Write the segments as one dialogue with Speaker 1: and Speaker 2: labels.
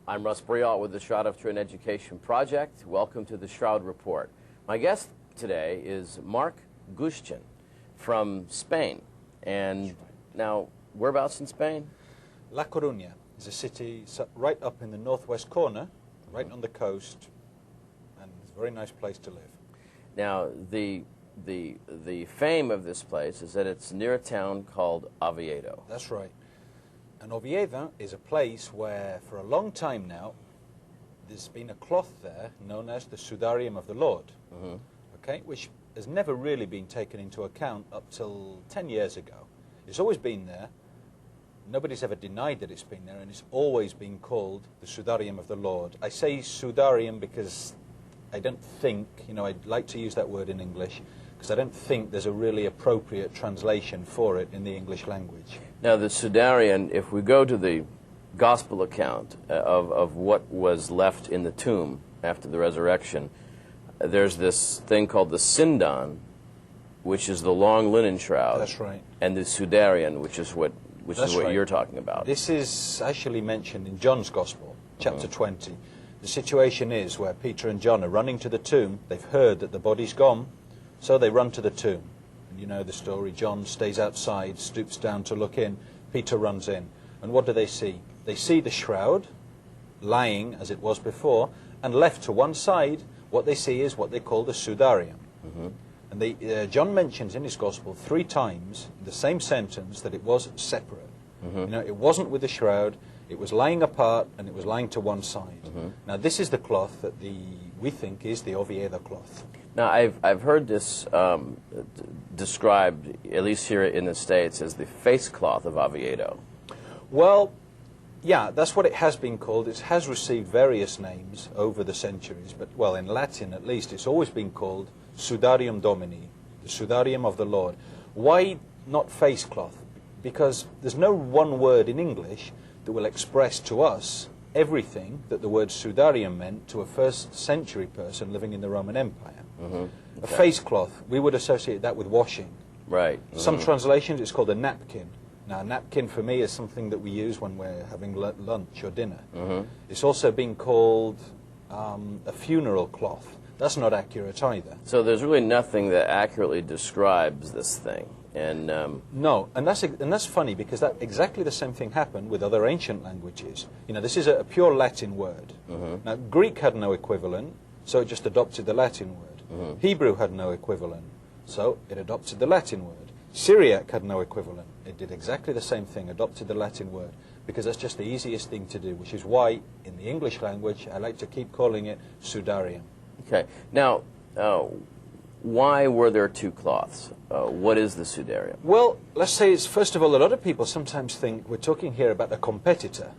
Speaker 1: I'm Russ Briall with the Shroud of Turin Education Project. Welcome to the Shroud Report. My guest today is Mark Guscin from Spain. And now, whereabouts in Spain?
Speaker 2: La Coruña is a city right up in the northwest corner, right on the coast, and it's a very nice place to live.
Speaker 1: Now, the fame of this place is that it's near a town called Oviedo.
Speaker 2: That's right. And Oviedo is a place where, for a long time now, there's been a cloth there known as the Sudarium of the Lord, okay, which has never really been taken into account up till 10 years ago. It's always been there. Nobody's ever denied that it's been there, and it's always been called the Sudarium of the Lord. I say Sudarium because I don't think, I'd like to use that word in English, because I don't think there's a really appropriate translation for it in the English language.
Speaker 1: Now, the Sudarium, if we go to the Gospel account of what was left in the tomb after the resurrection, there's this thing called the Sindon, which is the long linen shroud.
Speaker 2: That's right.
Speaker 1: And the Sudarium, which is what
Speaker 2: right.
Speaker 1: you're talking about.
Speaker 2: This is actually mentioned in John's Gospel, chapter 20. The situation is where Peter and John are running to the tomb. They've heard that the body's gone, so they run to the tomb. And you know the story. John stays outside, stoops down to look in. Peter runs in. And what do they see? They see the shroud lying as it was before, and left to one side, what they see is what they call the Sudarium. And John mentions in his Gospel 3 times in the same sentence that it was separate. It wasn't with the shroud, it was lying apart, and it was lying to one side. Now this is the cloth that we think is the Oviedo cloth.
Speaker 1: Now I've heard this described, at least here in the States, as the face cloth of Oviedo.
Speaker 2: Well, yeah, that's what it has been called. It has received various names over the centuries, but, well, in Latin at least, it's always been called Sudarium Domini, the Sudarium of the Lord. Why not face cloth? Because there's no one word in English that will express to us everything that the word Sudarium meant to a first century person living in the Roman Empire. A face cloth, we would associate that with washing.
Speaker 1: Right.
Speaker 2: Some translations it's called a napkin. Now, a napkin for me is something that we use when we're having lunch or dinner. It's also been called a funeral cloth. That's not accurate either.
Speaker 1: So there's really nothing that accurately describes this thing. And
Speaker 2: no, and that's funny, because that exactly the same thing happened with other ancient languages. This is a pure Latin word. Now, Greek had no equivalent, so it just adopted the Latin word. Hebrew had no equivalent, so it adopted the Latin word. Syriac had no equivalent. It did exactly the same thing, adopted the Latin word, because that's just the easiest thing to do, which is why, in the English language, I like to keep calling it Sudarium.
Speaker 1: Okay. Now, why were there 2 cloths? What is the Sudarium?
Speaker 2: Well, let's say it's, first of all, a lot of people sometimes think we're talking here about a competitor.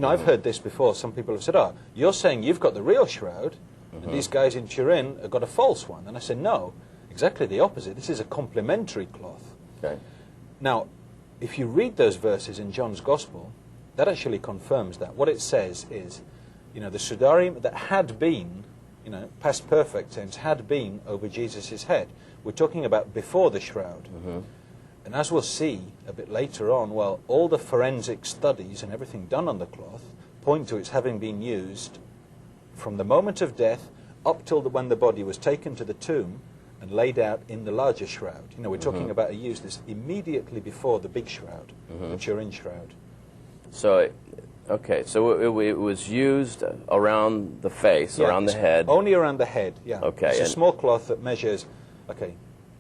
Speaker 2: I've heard this before. Some people have said, you're saying you've got the real shroud, and these guys in Turin have got a false one. And I said, no, exactly the opposite. This is a complementary cloth.
Speaker 1: Okay.
Speaker 2: Now, if you read those verses in John's Gospel, that actually confirms that. What it says is, the Sudarium that had been, past perfect tense, had been over Jesus' head. We're talking about before the shroud. And as we'll see a bit later on, well, all the forensic studies and everything done on the cloth point to its having been used from the moment of death up till when the body was taken to the tomb and laid out in the larger shroud. We're talking about a use this immediately before the big shroud, the Turin shroud.
Speaker 1: So, okay, so it was used around the face, around the head.
Speaker 2: Only around the head, yeah.
Speaker 1: Okay.
Speaker 2: It's a small cloth that measures,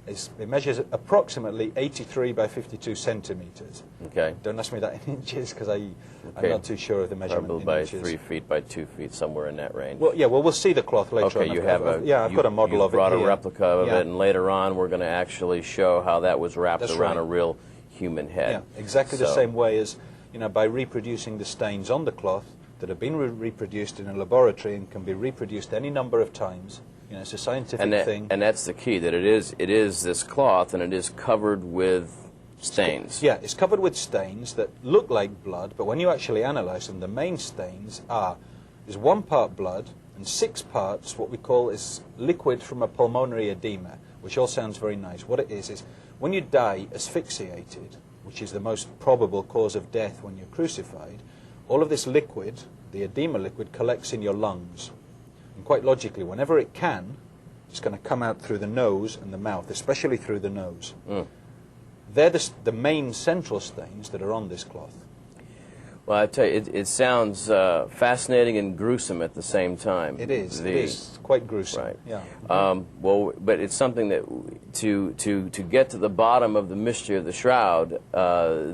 Speaker 2: it measures approximately 83 by 52 centimeters.
Speaker 1: Okay.
Speaker 2: Don't ask me that in inches, because I'm not too sure of the measurement
Speaker 1: Probably
Speaker 2: in
Speaker 1: by
Speaker 2: inches.
Speaker 1: 3 feet by 2 feet, somewhere in that range.
Speaker 2: Well, yeah, we'll see the cloth later on.
Speaker 1: Okay, you have
Speaker 2: I've got a model of it
Speaker 1: brought
Speaker 2: here.
Speaker 1: a replica of it, and later on we're going to actually show how that was wrapped around a real human head.
Speaker 2: Yeah, exactly the same way as, by reproducing the stains on the cloth that have been reproduced in a laboratory and can be reproduced any number of times. It's a scientific thing.
Speaker 1: And that's the key, that it is this cloth, and it is covered with stains.
Speaker 2: Yeah, it's covered with stains that look like blood, but when you actually analyze them, the main stains is 1 part blood and 6 parts what we call is liquid from a pulmonary edema, which all sounds very nice. What it is when you die asphyxiated, which is the most probable cause of death when you're crucified, all of this liquid, the edema liquid, collects in your lungs. And quite logically, whenever it can, it's going to come out through the nose and the mouth, especially through the nose. They're the main central stains that are on this cloth.
Speaker 1: Well, I tell you, it sounds fascinating and gruesome at the same time.
Speaker 2: It is. It is quite gruesome.
Speaker 1: Right.
Speaker 2: Yeah.
Speaker 1: Well, but it's something that to get to the bottom of the mystery of the shroud,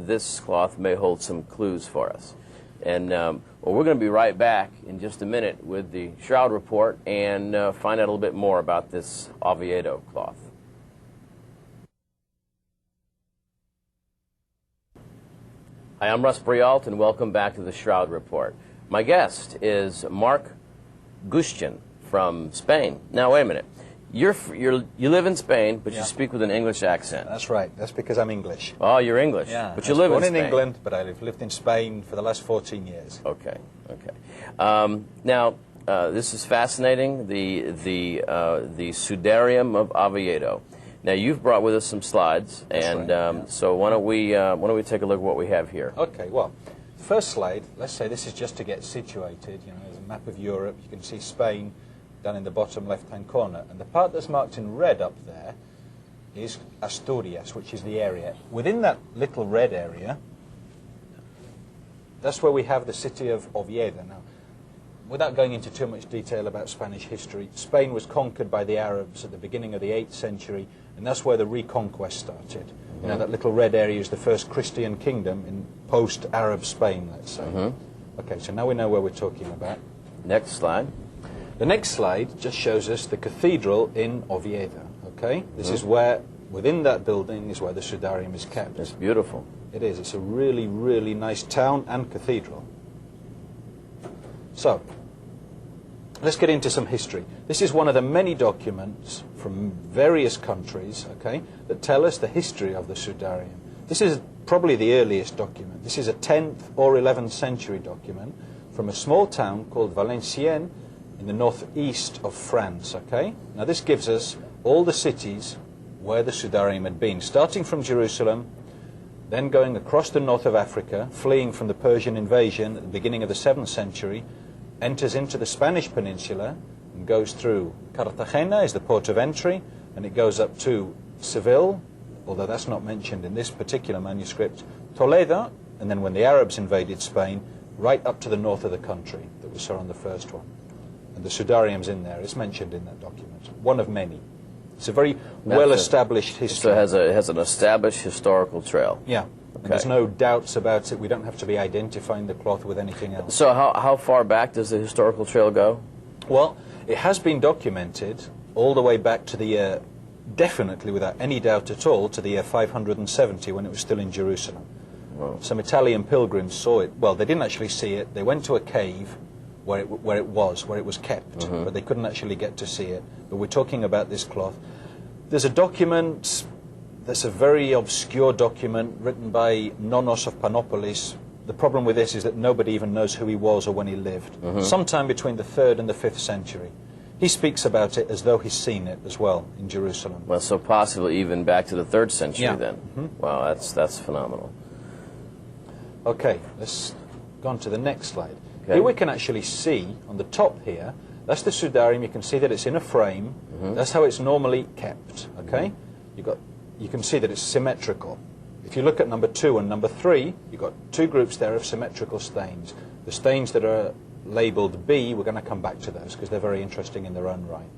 Speaker 1: this cloth may hold some clues for us. And well, we're going to be right back in just a minute with the Shroud Report and find out a little bit more about this Oviedo cloth. Hi, I'm Russ Brialt, and welcome back to the Shroud Report. My guest is Mark Guscin from Spain. Now, wait a minute. You live in Spain, but you speak with an English accent.
Speaker 2: That's right. That's because I'm English.
Speaker 1: Oh, you're English.
Speaker 2: Yeah.
Speaker 1: But you live in Spain.
Speaker 2: Born in England, but I've lived in Spain for the last 14 years.
Speaker 1: Okay. Okay. Now, this is fascinating. The Sudarium of Oviedo. Now, you've brought with us some slides, and
Speaker 2: right,
Speaker 1: so why don't we take a look at what we have here?
Speaker 2: Okay. Well, the first slide. Let's say this is just to get situated. You know, there's a map of Europe. You can see Spain down in the bottom left-hand corner, and the part that's marked in red up there is Asturias, which is the area. Within that little red area, that's where we have the city of Oviedo. Now, without going into too much detail about Spanish history, Spain was conquered by the Arabs at the beginning of the 8th century, and that's where the reconquest started. You know, that little red area is the first Christian kingdom in post-Arab Spain, let's say. Okay, so now we know where we're talking about.
Speaker 1: Next slide.
Speaker 2: The next slide just shows us the cathedral in Oviedo, okay? This is where, within that building, is where the Sudarium is kept.
Speaker 1: It's beautiful.
Speaker 2: It is. It's a really, really nice town and cathedral. So, let's get into some history. This is one of the many documents from various countries, okay, that tell us the history of the Sudarium. This is probably the earliest document. This is a 10th or 11th century document from a small town called Valenciennes in the northeast of France, okay? Now this gives us all the cities where the Sudarium had been, starting from Jerusalem, then going across the north of Africa, fleeing from the Persian invasion at the beginning of the 7th century, enters into the Spanish peninsula and goes through Cartagena is the port of entry, and it goes up to Seville, although that's not mentioned in this particular manuscript, Toledo, and then when the Arabs invaded Spain, right up to the north of the country that we saw on the first one. And the Sudarium's in there. It's mentioned in that document. One of many. It's a very well-established history.
Speaker 1: So it has an established historical trail.
Speaker 2: Yeah. Okay. And there's no doubts about it. We don't have to be identifying the cloth with anything else.
Speaker 1: So how far back does the historical trail go?
Speaker 2: Well, it has been documented all the way back to the year, definitely without any doubt at all, to the year 570 when it was still in Jerusalem.
Speaker 1: Wow.
Speaker 2: Some Italian pilgrims saw it. Well, they didn't actually see it. They went to a cave where it was kept, but they couldn't actually get to see it. But we're talking about this cloth. There's a document that's a very obscure document written by Nonos of Panopolis. The problem with this is that nobody even knows who he was or when he lived. Sometime between the 3rd and the 5th century. He speaks about it as though he's seen it as well in Jerusalem.
Speaker 1: Well, so possibly even back to the 3rd century then. Wow, that's phenomenal.
Speaker 2: Okay, let's go on to the next slide.
Speaker 1: Okay.
Speaker 2: Here we can actually see, on the top here, that's the Sudarium. You can see that it's in a frame. That's how it's normally kept, okay? You can see that it's symmetrical. If you look at number 2 and number 3, you've got two groups there of symmetrical stains. The stains that are labelled B, we're going to come back to those because they're very interesting in their own right.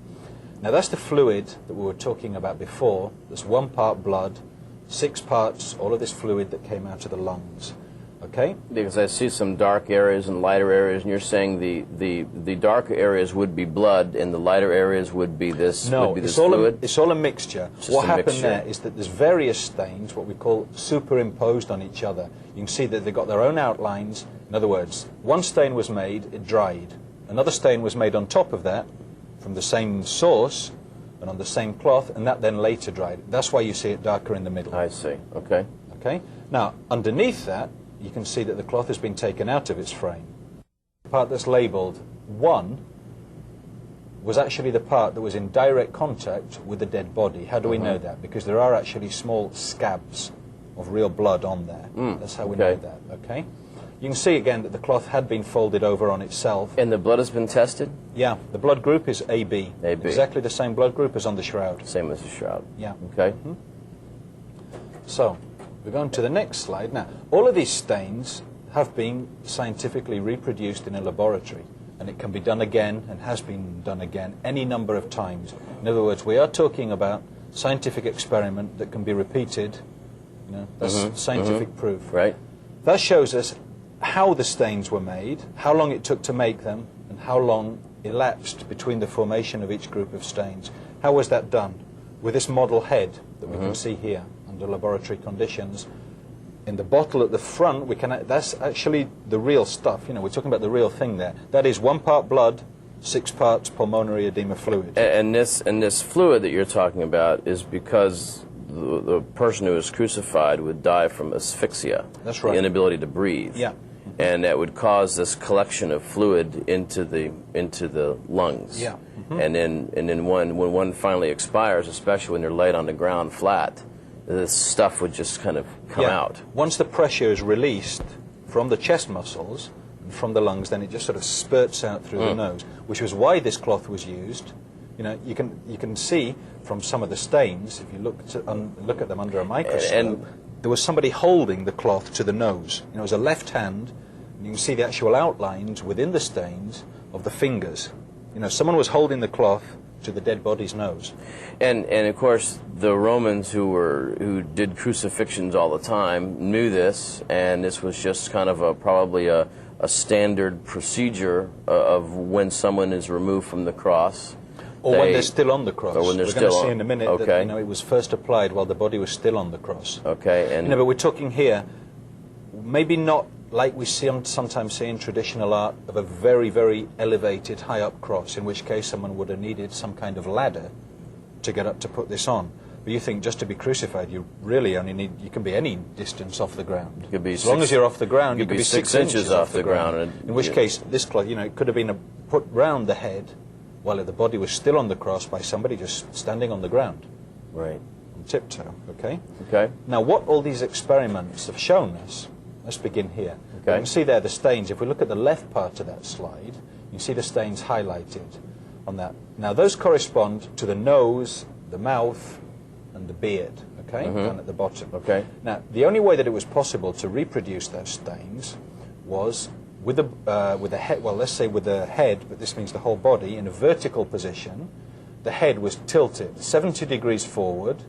Speaker 2: Now that's the fluid that we were talking about before. There's 1 part blood, 6 parts, all of this fluid that came out of the lungs. Okay?
Speaker 1: Because I see some dark areas and lighter areas, and you're saying the darker areas would be blood, and the lighter areas would be this, fluid?
Speaker 2: It's all a mixture. What happened there is that there's various stains, what we call superimposed on each other. You can see that they've got their own outlines. In other words, one stain was made, it dried. Another stain was made on top of that, from the same source, and on the same cloth, and that then later dried. That's why you see it darker in the middle.
Speaker 1: I see. Okay.
Speaker 2: Okay? Now, underneath that, you can see that the cloth has been taken out of its frame. The part that's labelled 1 was actually the part that was in direct contact with the dead body. How do we know that? Because there are actually small scabs of real blood on there. That's how we know that, okay? You can see again that the cloth had been folded over on itself.
Speaker 1: And the blood has been tested?
Speaker 2: Yeah, the blood group is AB.
Speaker 1: AB.
Speaker 2: Exactly the same blood group as on the shroud.
Speaker 1: Same as the shroud.
Speaker 2: Yeah.
Speaker 1: Okay.
Speaker 2: So, we're going to the next slide. Now, all of these stains have been scientifically reproduced in a laboratory, and it can be done again and has been done again any number of times. In other words, we are talking about scientific experiment that can be repeated. You know, that's scientific proof.
Speaker 1: Right.
Speaker 2: That shows us how the stains were made, how long it took to make them, and how long elapsed between the formation of each group of stains. How was that done? With this model head that we can see here under laboratory conditions. In the bottle at the front, that's actually the real stuff. You know, we're talking about the real thing there. That is 1 part blood, 6 parts pulmonary edema fluid.
Speaker 1: And this fluid that you're talking about is because the person who is crucified would die from asphyxia.
Speaker 2: That's right.
Speaker 1: The inability to breathe.
Speaker 2: Yeah.
Speaker 1: And that would cause this collection of fluid into the lungs.
Speaker 2: Yeah.
Speaker 1: And then when one finally expires, especially when they're laid on the ground flat, this stuff would just kind of come out.
Speaker 2: Once the pressure is released from the chest muscles and from the lungs, then it just sort of spurts out through the nose, which was why this cloth was used. You know, you can see from some of the stains, if you look at them under a microscope,
Speaker 1: and
Speaker 2: there was somebody holding the cloth to the nose. You know, it was a left hand, and you can see the actual outlines within the stains of the fingers. You know, someone was holding the cloth to the dead body's nose.
Speaker 1: And of course, the Romans who did crucifixions all the time knew this, and this was just kind of probably a standard procedure of when someone is removed from the cross.
Speaker 2: Or when they're still on the cross.
Speaker 1: Or when they're
Speaker 2: We're
Speaker 1: still
Speaker 2: going to see
Speaker 1: on.
Speaker 2: in a minute
Speaker 1: Okay.
Speaker 2: that, you know, it was first applied while the body was still on the cross.
Speaker 1: Okay. And
Speaker 2: You know, but we're talking here, maybe not like we sometimes see in traditional art, of a very, very elevated, high-up cross, in which case someone would have needed some kind of ladder to get up to put this on. But you think just to be crucified, you really only need, you can be any distance off the ground.
Speaker 1: You could be
Speaker 2: as long as you're off the ground,
Speaker 1: you
Speaker 2: could be
Speaker 1: 6 inches off the ground.
Speaker 2: In which case, this cloth, you know, it could have been put round the head while the body was still on the cross by somebody just standing on the ground.
Speaker 1: Right.
Speaker 2: On tiptoe, okay?
Speaker 1: Okay.
Speaker 2: Now, what all these experiments have shown us, let's begin here.
Speaker 1: Okay.
Speaker 2: You can see there the stains. If we look at the left part of that slide, you can see the stains highlighted on that. Now, those correspond to the nose, the mouth, and the beard, okay, down at the bottom.
Speaker 1: Okay.
Speaker 2: Now, the only way that it was possible to reproduce those stains was with the head, well, let's say with the head, but this means the whole body, in a vertical position. The head was tilted 70 degrees forward,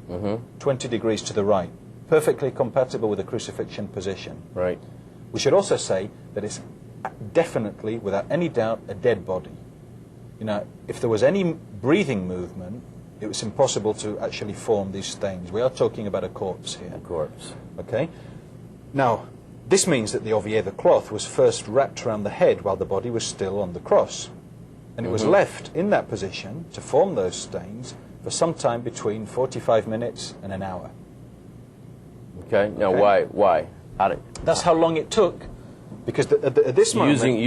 Speaker 2: 20 degrees to the right, perfectly compatible with the crucifixion position.
Speaker 1: Right.
Speaker 2: We should also say that it's definitely, without any doubt, a dead body. You know, if there was any breathing movement, it was impossible to actually form these stains. We are talking about a corpse here.
Speaker 1: A corpse.
Speaker 2: Okay? Now, this means that the Oviedo cloth was first wrapped around the head while the body was still on the cross. And it was left in that position to form those stains for some time between 45 minutes and an hour.
Speaker 1: Okay. Now,
Speaker 2: Okay.
Speaker 1: why? How did?
Speaker 2: That's how long it took, because at this moment...
Speaker 1: Using